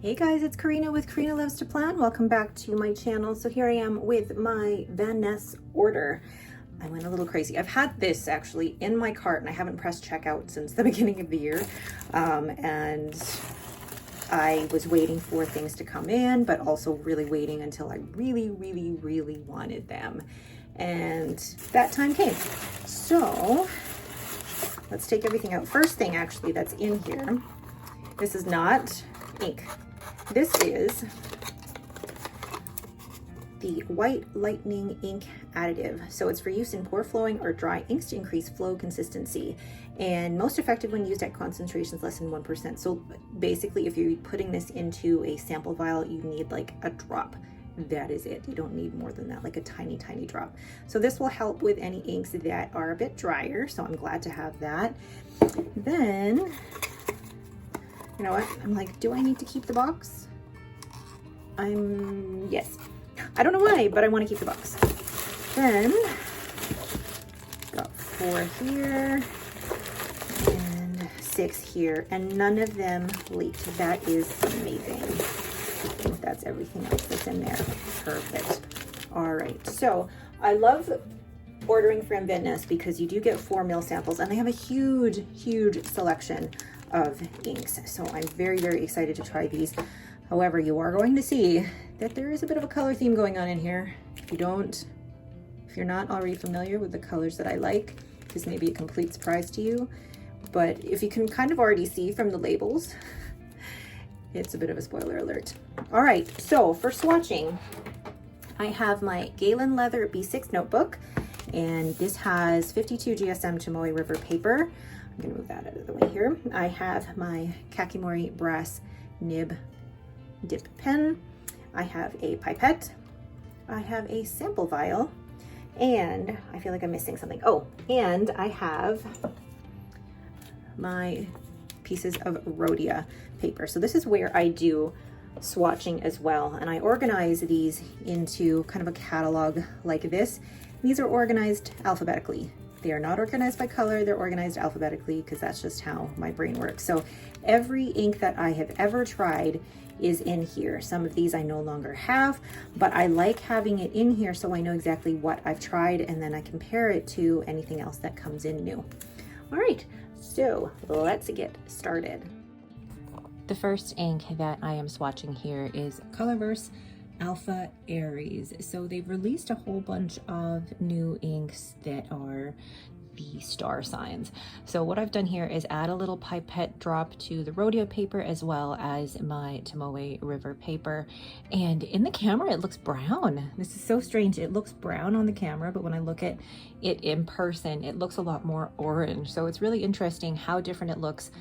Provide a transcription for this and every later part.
Hey guys, it's Karina with Karina Loves to Plan. Welcome back to my channel. So here I am with my VANESS order. I went a little crazy. I've had this actually in my cart and I haven't pressed checkout since the beginning of the year. And I was waiting for things to come in, but also really waiting until I really wanted them. And that time came. So let's take everything out. First thing actually that's in here, this is not ink. This is the White Lightning ink additive. So it's for use in pore flowing or dry inks to increase flow consistency, and most effective when used at concentrations less than 1%. So basically, if you're putting this into a sample vial, you need like a drop. That is it. You don't need more than that, like a tiny drop. So this will help with any inks that are a bit drier. So I'm glad to have that. Then, you know what? I'm like, do I need to keep the box? Yes. I don't know why, but I want to keep the box. Then, got 4 here and 6 here, and none of them leaked. That is amazing. I think that's everything else that's in there. Perfect. All right. So I love ordering from VANESS because you do get 4 ml samples, and they have a huge selection of inks. So I'm very excited to try these. However, you are going to see that there is a bit of a color theme going on in here. If you're not already familiar with the colors that I like, this may be a complete surprise to you. But if you can kind of already see from the labels, it's a bit of a spoiler alert. All right, so for swatching, I have my Galen leather B6 notebook, and this has 52 GSM Tomoe River paper. I'm gonna move that out of the way here. I have my Kakimori brass nib dip pen. I have a pipette. I have a sample vial, and I feel like I'm missing something. Oh, and I have my pieces of Rhodia paper. So this is where I do swatching as well, and I organize these into kind of a catalog like this. These are organized alphabetically. They are not organized by color, they're organized alphabetically because that's just how my brain works. So every ink that I have ever tried is in here. Some of these I no longer have, but I like having it in here so I know exactly what I've tried, and then I compare it to anything else that comes in new. All right, so let's get started. The first ink that I am swatching here is Colorverse Alpha Aries. So they've released a whole bunch of new inks that are the star signs. So what I've done here is add a little pipette drop to the Rhodia paper as well as my Tomoe River paper. And in the camera, it looks brown. This is so strange. It looks brown on the camera, but when I look at it in person, it looks a lot more orange. So it's really interesting how different it looks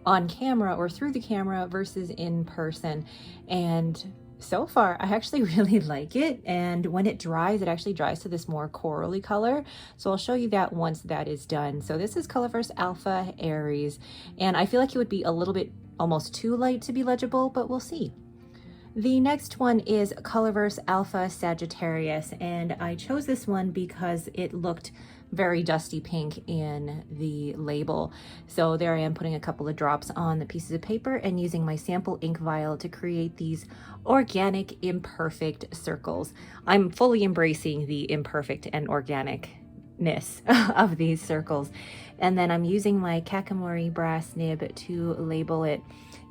on camera or through the camera versus in person. And so far, I actually really like it, and when it dries, it actually dries to this more corally color. So I'll show you that once that is done. So this is Colorverse Alpha Aries, and I feel like it would be a little bit almost too light to be legible, but we'll see. The next one is Colorverse Alpha Sagittarius, and I chose this one because it looked very dusty pink in the label. So there I am putting a couple of drops on the pieces of paper and using my sample ink vial to create these organic imperfect circles. I'm fully embracing the imperfect and organicness of these circles. And then I'm using my Kakimori brass nib to label it.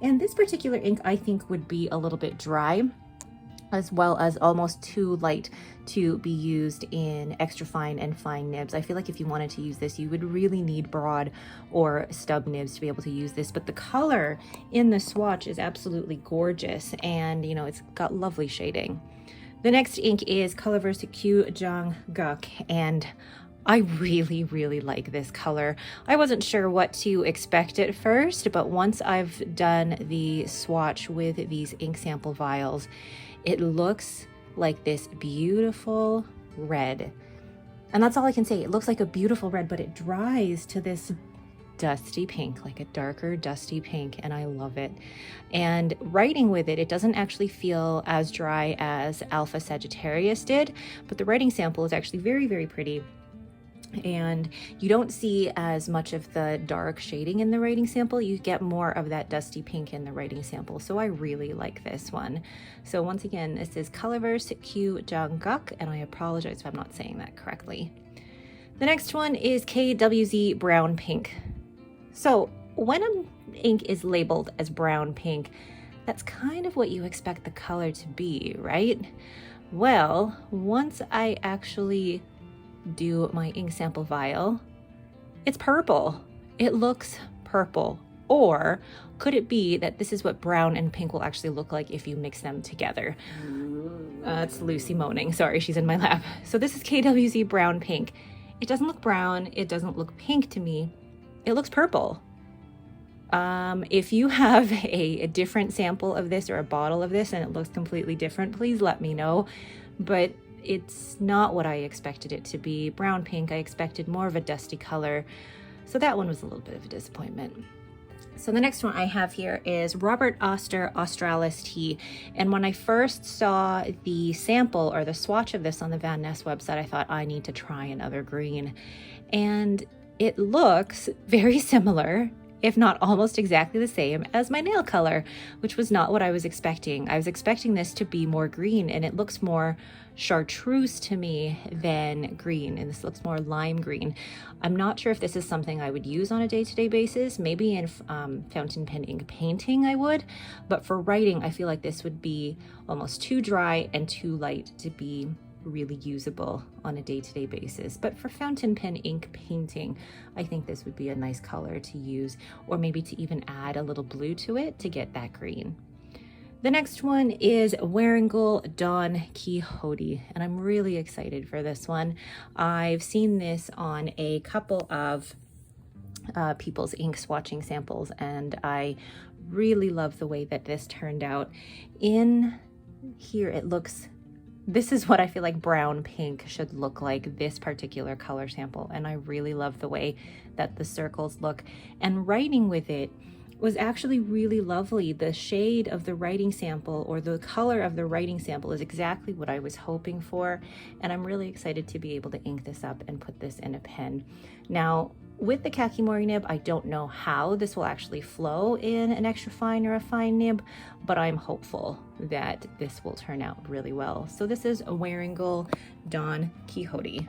And this particular ink I think would be a little bit dry, as well as almost too light to be used in extra fine and fine nibs. I feel like if you wanted to use this, you would really need broad or stub nibs to be able to use this. But the color in the swatch is absolutely gorgeous, and you know, it's got lovely shading. The next ink is Colorverse Q Jang Guk, and I really like this color. I wasn't sure what to expect at first, but once I've done the swatch with these ink sample vials, it looks like this beautiful red. And that's all I can say. It looks like a beautiful red, but it dries to this dusty pink, like a darker dusty pink, and I love it. And writing with it, it doesn't actually feel as dry as Alpha Sagittarius did, but the writing sample is actually very pretty. And you don't see as much of the dark shading in the writing sample. You get more of that dusty pink in the writing sample. So I really like this one. So once again, this is Colorverse Q Janguk, and I apologize if I'm not saying that correctly. The next one is KWZ Brown Pink. So when an ink is labeled as brown pink, that's kind of what you expect the color to be, right? Well, once I actually do my ink sample vial, it's purple. It looks purple. Or could it be that this is what brown and pink will actually look like if you mix them together? It's Lucy moaning. Sorry, she's in my lap. So this is KWZ Brown Pink. It doesn't look brown. It doesn't look pink to me. It looks purple. If you have a different sample of this or a bottle of this and it looks completely different, please let me know. But it's not what I expected it to be. Brown pink, I expected more of a dusty color. So that one was a little bit of a disappointment. So the next one I have here is Robert Oster Australis Tea. And when I first saw the sample or the swatch of this on the VANESS website, I thought I need to try another green. And it looks very similar, if not almost exactly the same as my nail color, which was not what I was expecting. I was expecting this to be more green, and it looks more chartreuse to me than green, and this looks more lime green. I'm not sure if this is something I would use on a day-to-day basis. Maybe in fountain pen ink painting I would, but for writing I feel like this would be almost too dry and too light to be really usable on a day-to-day basis. But for fountain pen ink painting, I think this would be a nice color to use, or maybe to even add a little blue to it to get that green. The next one is Wearingeul Don Quixote, and I'm really excited for this one. I've seen this on a couple of people's ink swatching samples, and I really love the way that this turned out. In here it looks, this is what I feel like brown pink should look like, this particular color sample, and I really love the way that the circles look. And writing with it was actually really lovely. The shade of the writing sample, or the color of the writing sample, is exactly what I was hoping for, and I'm really excited to be able to ink this up and put this in a pen. Now, with the Kakimori nib, I don't know how this will actually flow in an extra fine or a fine nib, but I'm hopeful that this will turn out really well. So this is a Wearingeul Don Quixote.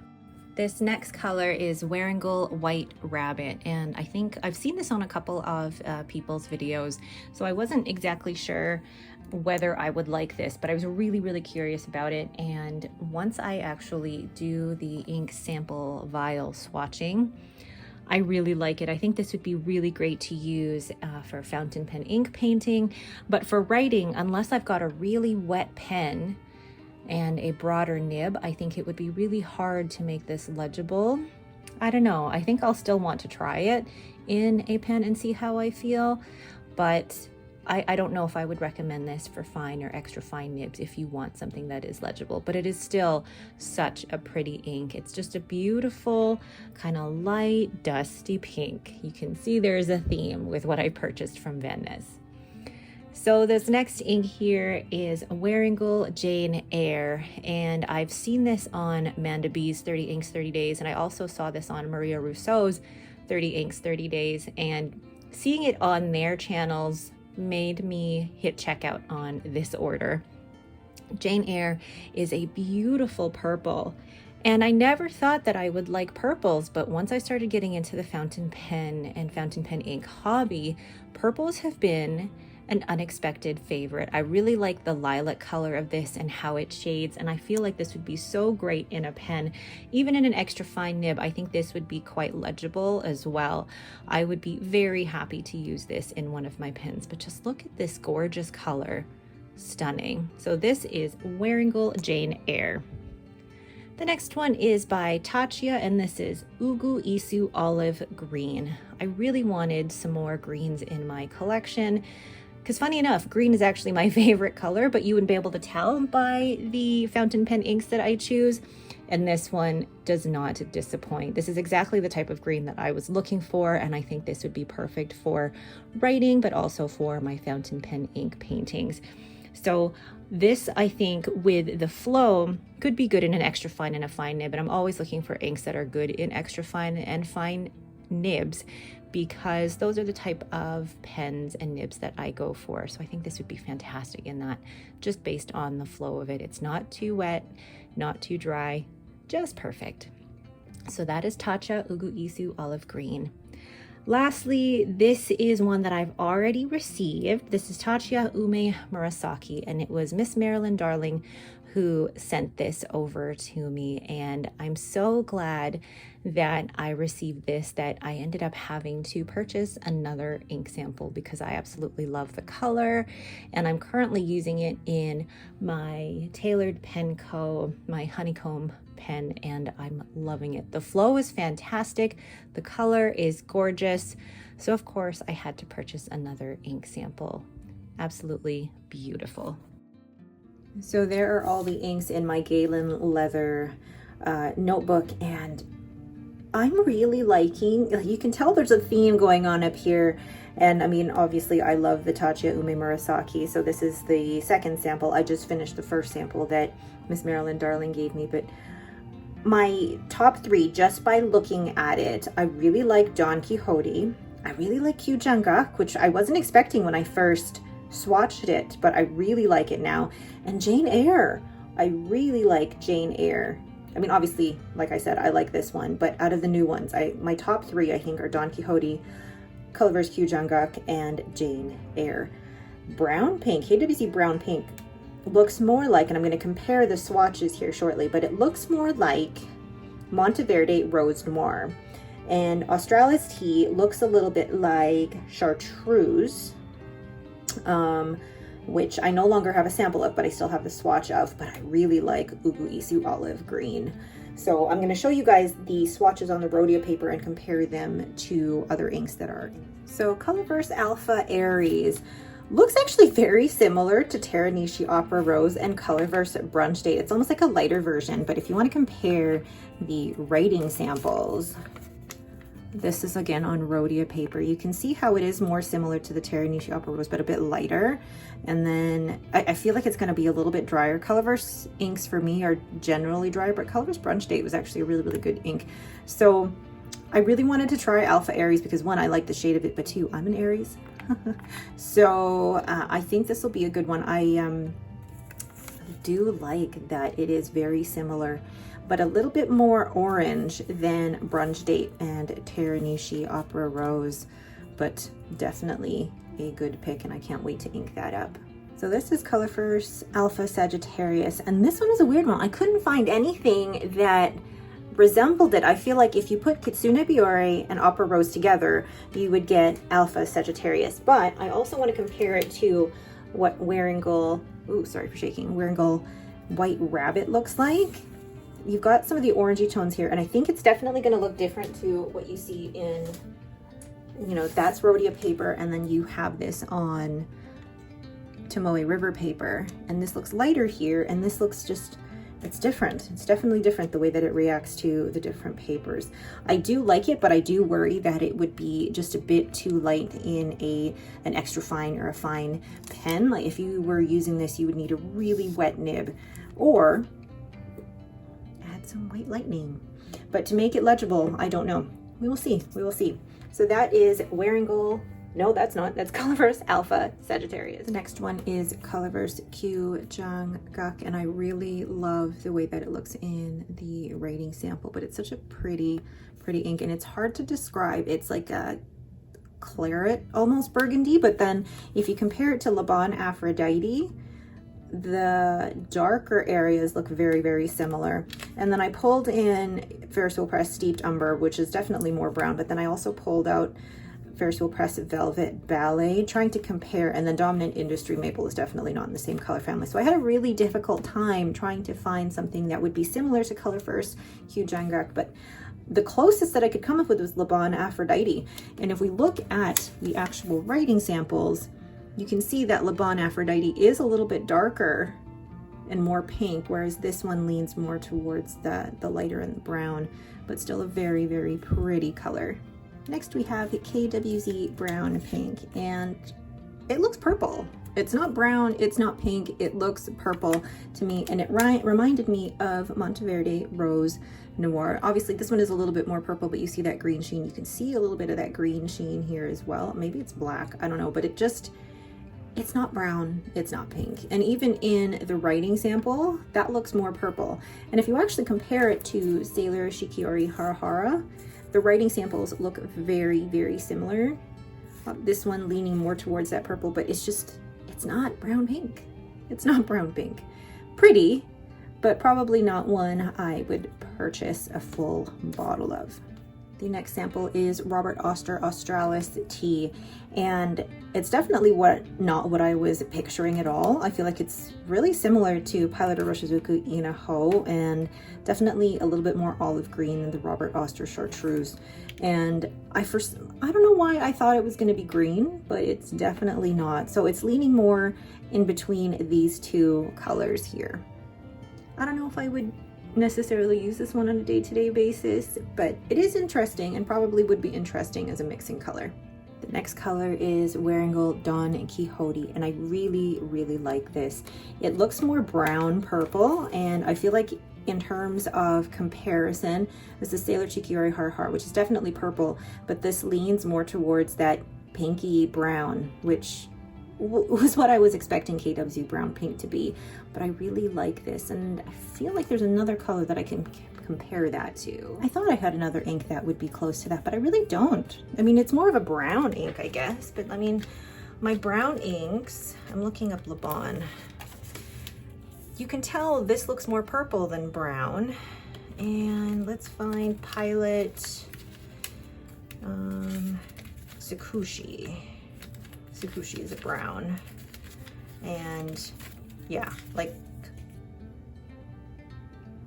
This next color is Wearingeul White Rabbit, and I think I've seen this on a couple of people's videos, so I wasn't exactly sure whether I would like this, but I was really curious about it. And once I actually do the ink sample vial swatching, I really like it. I think this would be really great to use for fountain pen ink painting, but for writing, unless I've got a really wet pen and a broader nib, I think it would be really hard to make this legible. I don't know. I think I'll still want to try it in a pen and see how I feel, but I don't know if I would recommend this for fine or extra fine nibs if you want something that is legible. But it is still such a pretty ink. It's just a beautiful kind of light dusty pink. You can see there's a theme with what I purchased from VANESS. So this next ink here is Wearingeul Jane Eyre, and I've seen this on Manda B's 30 Inks 30 Days, and I also saw this on Maria Rousseau's 30 Inks 30 Days, and seeing it on their channels made me hit checkout on this order. Jane Eyre is a beautiful purple, and I never thought that I would like purples, but once I started getting into the fountain pen and fountain pen ink hobby, purples have been an unexpected favorite. I really like the lilac color of this and how it shades, and I feel like this would be so great in a pen. Even in an extra fine nib, I think this would be quite legible as well. I would be very happy to use this in one of my pens, but just look at this gorgeous color. Stunning. So this is Wearingeul Jane Eyre. The next one is by Taccia, and this is Ugu Isu Olive Green. I really wanted some more greens in my collection, because funny enough, green is actually my favorite color, but you wouldn't be able to tell by the fountain pen inks that I choose. And this one does not disappoint. This is exactly the type of green that I was looking for, and I think this would be perfect for writing, but also for my fountain pen ink paintings. So this, I think, with the flow, could be good in an extra fine and a fine nib. And I'm always looking for inks that are good in extra fine and fine nibs, because those are the type of pens and nibs that I go for. So I think this would be fantastic in that, just based on the flow of it. It's not too wet, not too dry, just perfect. So that is Taccia Ugu Isu Olive Green. Lastly, this is one that I've already received. This is Taccia Ume Murasaki, and it was Miss Marilyn Darling who sent this over to me, and I'm so glad that I received this that I ended up having to purchase another ink sample because I absolutely love the color, and I'm currently using it in my Tailored Pen Co., my honeycomb pen, and I'm loving it. The flow is fantastic, the color is gorgeous, so of course I had to purchase another ink sample. Absolutely beautiful. So there are all the inks in my Galen leather notebook, and I'm really liking, you can tell there's a theme going on up here. And I mean, obviously I love the Taccia Ume Murasaki, so this is the second sample. I just finished the first sample that Miss Marilyn Darling gave me, but my top three, just by looking at it, I really like Don Quixote. I really like Kyujangak, which I wasn't expecting when I first swatched it, but I really like it now. And Jane Eyre, I really like Jane Eyre. I mean, obviously, like I said, I like this one, but out of the new ones, my top three, I think, are Don Quixote, Colorverse Kyujangak, and Jane Eyre. Brown Pink, KWC Brown Pink, looks more like, and I'm going to compare the swatches here shortly, but it looks more like Monteverde Rose Noir. And Australis Tea looks a little bit like Chartreuse, which I no longer have a sample of, but I still have the swatch of, but I really like Ugu Isu Olive Green. So I'm going to show you guys the swatches on the Rhodia paper and compare them to other inks that are in. So Colorverse Alpha Aries looks actually very similar to Teranishi Opera Rose and Colorverse Brunch Date. It's almost like a lighter version, but if you want to compare the writing samples, this is again on Rhodia paper. You can see how it is more similar to the Teranishi Opera Rose, but a bit lighter. And then I feel like it's going to be a little bit drier. Colorverse inks for me are generally drier, but Colorverse Brunch Date was actually a really, really good ink. So I really wanted to try Alpha Aries because one, I like the shade of it, but two, I'm an Aries. So I think this will be a good one. I do like that it is very similar, but a little bit more orange than Brunch Date and Teranishi Opera Rose, but definitely a good pick, and I can't wait to ink that up. So this is Colorverse Alpha Sagittarius, and this one is a weird one. I couldn't find anything that resembled it. I feel like if you put Kitsune Biore and Opera Rose together, you would get Alpha Sagittarius, but I also want to compare it to what Wearingeul, ooh, sorry for shaking, Wearingeul White Rabbit looks like. You've got some of the orangey tones here, and I think it's definitely going to look different to what you see in, you know, that's Rhodia paper, and then you have this on Tomoe River paper, and this looks lighter here, and this looks just, it's different. It's definitely different the way that it reacts to the different papers. I do like it, but I do worry that it would be just a bit too light in an extra fine or a fine pen. Like if you were using this, you would need a really wet nib, or some white lightning, but to make it legible, I don't know. We will see. We will see. So that is Wearingeul. No, that's not. That's Colorverse Alpha Sagittarius. The next one is Colorverse Kyujangak, and I really love the way that it looks in the writing sample, but it's such a pretty ink, and it's hard to describe. It's like a claret, almost burgundy, but then if you compare it to Le Bon Aphrodite, the darker areas look very, very similar. And then I pulled in Ferris Wheel Press Steeped Umber, which is definitely more brown, but then I also pulled out Ferris Wheel Press Velvet Ballet, trying to compare, and then Dominant Industry Maple is definitely not in the same color family. So I had a really difficult time trying to find something that would be similar to Colorverse Kyujangak, but the closest that I could come up with was Le Bon Aphrodite. And if we look at the actual writing samples, you can see that Le Bon Aphrodite is a little bit darker and more pink, whereas this one leans more towards the lighter and the brown, but still a very, very pretty color. Next we have KWZ Brown Pink, and it looks purple. It's not brown, it's not pink, it looks purple to me, and it reminded me of Monteverde Rose Noir. Obviously this one is a little bit more purple, but you see that green sheen. You can see a little bit of that green sheen here as well. Maybe it's black, I don't know, but it's not brown, it's not pink. And even in the writing sample, that looks more purple. And if you actually compare it to Sailor Shikiori Harahara, the writing samples look very, very similar. This one leaning more towards that purple, but it's not brown pink. It's not brown pink. Pretty, but probably not one I would purchase a full bottle of. The next sample is Robert Oster Australis Tea, and it's definitely not what I was picturing at all. I feel like it's really similar to Pilot of Roshizuku Ina Ho, and definitely a little bit more olive green than the Robert Oster Chartreuse. And I don't know why I thought it was going to be green, but it's definitely not. So it's leaning more in between these two colors here. I don't know if I would necessarily use this one on a day-to-day basis, but it is interesting and probably would be interesting as a mixing color. The next color is Wearingeul Dawn Quixote, and I really, really like this. It looks more brown purple, and I feel like in terms of comparison, this is Sailor Chikiori Harahara, which is definitely purple, but this leans more towards that pinky brown, which was what I was expecting KW brown pink to be. But I really like this, and I feel like there's another color that I can compare that to. I thought I had another ink that would be close to that, but I really don't. I mean, it's more of a brown ink, I guess, but I mean, my brown inks, I'm looking up Le Bon. You can tell this looks more purple than brown. And let's find Pilot Tsukushi. Tsukushi is a brown. And yeah, like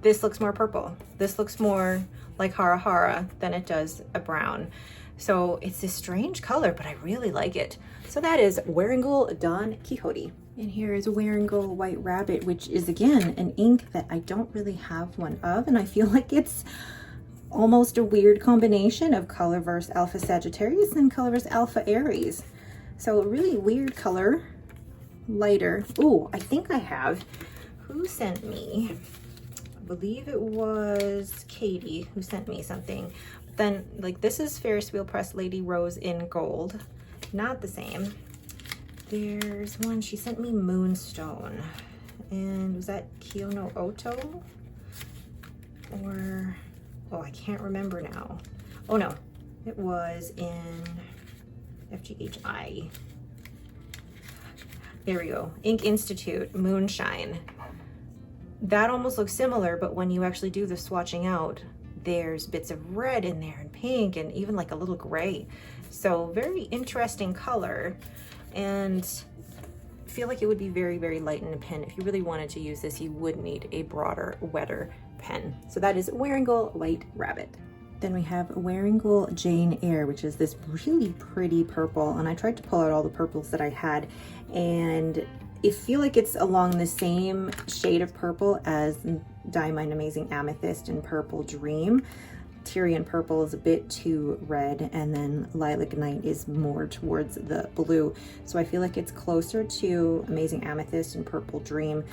this looks more purple. This looks more like Harahara than it does a brown. So it's a strange color, but I really like it. So that is Wearingeul Dawn Quixote. And here is Wearingeul White Rabbit, which is again an ink that I don't really have one of, and I feel like it's almost a weird combination of Colorverse Alpha Sagittarius and Colorverse Alpha Aries. So a really weird color, lighter. Oh, I think I have. Who sent me? I believe it was Katie who sent me something. But then, like, this is Ferris Wheel Press Lady Rose in gold. Not the same. There's one, she sent me Moonstone. And was that Kiyono Oto? Or, oh, I can't remember now. Oh no, it was in FGHI. There we go. Ink Institute, Moonshine. That almost looks similar, but when you actually do the swatching out, there's bits of red in there and pink and even like a little gray. So very interesting color, and I feel like it would be very, very light in a pen. If you really wanted to use this, you would need a broader, wetter pen. So that is Wearingeul White Rabbit. Then we have Wearingeul Jane Eyre, which is this really pretty purple. And I tried to pull out all the purples that I had, and I feel like it's along the same shade of purple as Diamond Amazing Amethyst and Purple Dream. Tyrian Purple is a bit too red, and then Lilac Night is more towards the blue. So I feel like it's closer to Amazing Amethyst and Purple Dream.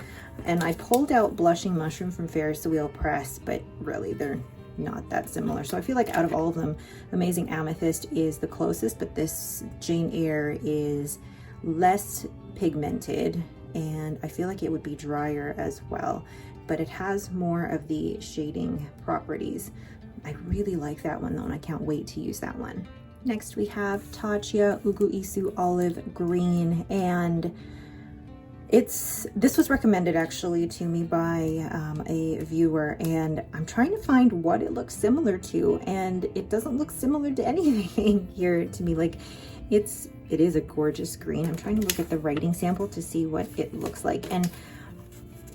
And I pulled out Blushing Mushroom from Ferris Wheel Press, but really they're not that similar. So I feel like out of all of them, Amazing Amethyst is the closest, but this Jane Eyre is less pigmented, and I feel like it would be drier as well, but it has more of the shading properties. I really like that one though, and I can't wait to use that one. Next we have Taccia Ugu Isu Olive Green, and this was recommended actually to me by a viewer, and I'm trying to find what it looks similar to, and it doesn't look similar to anything here to me. Like it is a gorgeous green. I'm trying to look at the writing sample to see what it looks like, and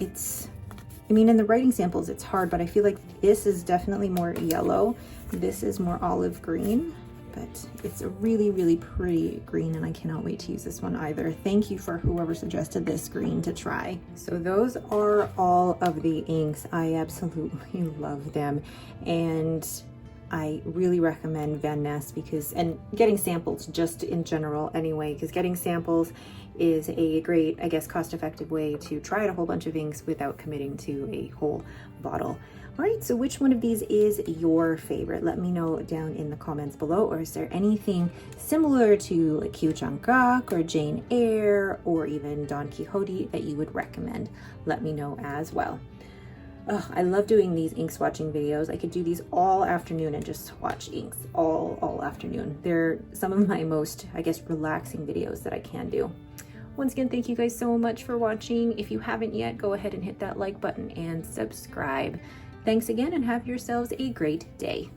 I mean, in the writing samples, it's hard, but I feel like this is definitely more yellow. This is more olive green, but it's a really, really pretty green, and I cannot wait to use this one either. Thank you for whoever suggested this green to try. So those are all of the inks. I absolutely love them. And I really recommend Van Ness because, and getting samples just in general anyway, because getting samples is a great, I guess, cost-effective way to try out a whole bunch of inks without committing to a whole bottle. All right, so which one of these is your favorite? Let me know down in the comments below. Or is there anything similar to like Q Jangak or Jane Eyre or even Don Quixote that you would recommend? Let me know as well. Oh, I love doing these ink swatching videos. I could do these all afternoon and just swatch inks all afternoon. They're some of my most, I guess, relaxing videos that I can do. Once again, thank you guys so much for watching. If you haven't yet, go ahead and hit that like button and subscribe. Thanks again and have yourselves a great day.